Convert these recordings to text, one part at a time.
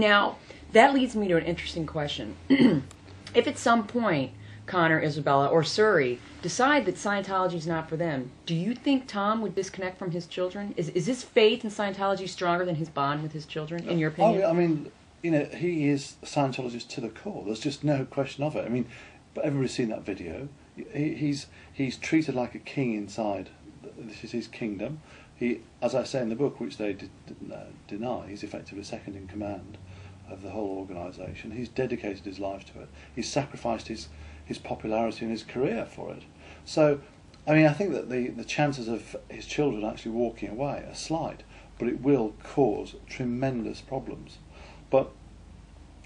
Now, that leads me to an interesting question. If at some point Connor, Isabella, or Suri decide that Scientology is not for them, do you think Tom would disconnect from his children? Is his faith in Scientology stronger than his bond with his children, in your opinion? I mean, he is a Scientologist to the core. There's just no question of it. I mean, but everybody's seen that video. He's treated like a king inside. This is his kingdom. He, as I say in the book, which they deny, he's effectively second in command of the whole organisation. He's dedicated his life to it. He's sacrificed his popularity and his career for it. So, I mean, I think that the chances of his children actually walking away are slight, but it will cause tremendous problems. But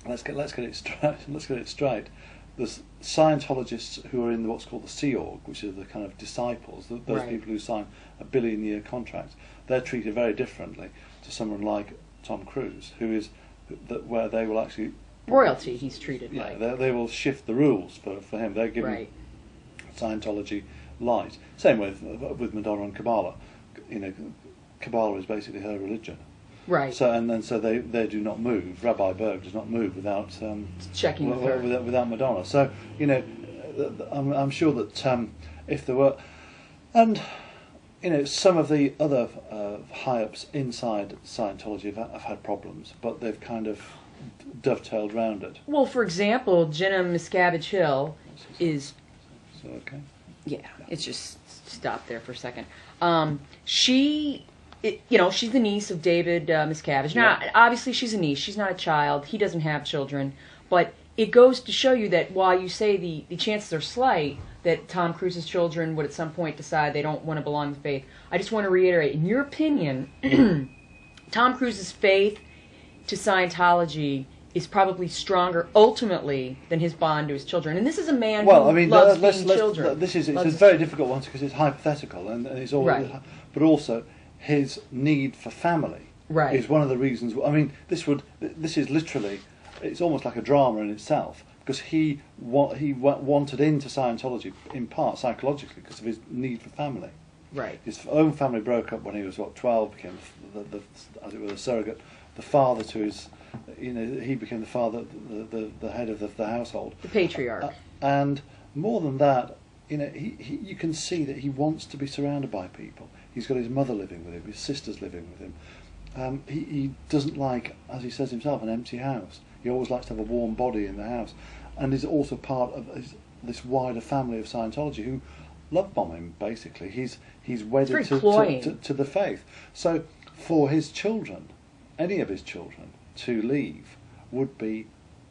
let's get it straight. Let's get it straight. There's Scientologists who are in what's called the Sea Org, which are the kind of disciples, those Right. people who sign a billion-year contract. They're treated very differently to someone like Tom Cruise, where they will actually Royalty, he's treated like. they will shift the rules for him. They're given Right. Scientology light. Same with Madonna and Kabbalah. Kabbalah is basically her religion. Right. So they do not move. Rabbi Berg does not move without Checking with her. without Madonna. So I'm sure that if there were, and some of the other high ups inside Scientology have had problems, but they've kind of dovetailed round it. Well, for example, Jenna Miscavige Hill is. So okay. Yeah, it's just stop there for a second. She's the niece of David Miscavige. Now, obviously, she's a niece. She's not a child. He doesn't have children. But it goes to show you that while you say the chances are slight that Tom Cruise's children would at some point decide they don't want to belong to faith, I just want to reiterate, in your opinion, Tom Cruise's faith to Scientology is probably stronger ultimately than his bond to his children. And this is a man who loves being children. It's a very difficult one because it's hypothetical and it's all, Right. But also his need for family Right. is one of the reasons. I mean, this is literally, it's almost like a drama in itself because he wanted into Scientology in part psychologically because of his need for family. Right. His own family broke up when he was 12, became as it were a surrogate, the father to his. He became the father, the head of the household, The patriarch. and more than that, you can see that he wants to be surrounded by people. He's got his mother living with him, his sisters living with him. He doesn't like, as he says himself, an empty house. He always likes to have a warm body in the house, and is also part of this wider family of Scientology who love bomb him. Basically, he's wedded to the faith. So for his children, any of his children, to leave would be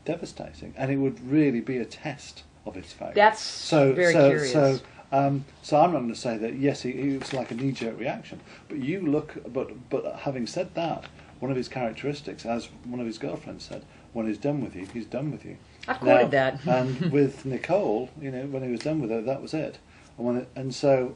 devastating, and it would really be a test of his faith. That's very curious. So I'm not going to say that yes, it was like a knee-jerk reaction, but having said that, one of his characteristics, as one of his girlfriends said, when he's done with you, he's done with you. I've quoted that. And with Nicole, when he was done with her, that was it. And so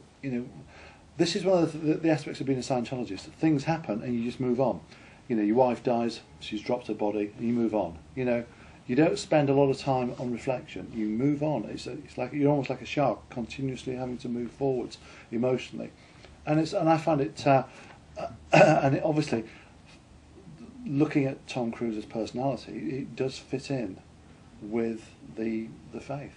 this is one of the aspects of being a Scientologist. Things happen, and you just move on. Your wife dies, she's dropped her body, and you move on. You don't spend a lot of time on reflection. You move on. It's like you're almost like a shark, continuously having to move forwards emotionally, and I find it, and it obviously, looking at Tom Cruise's personality, it does fit in with the faith.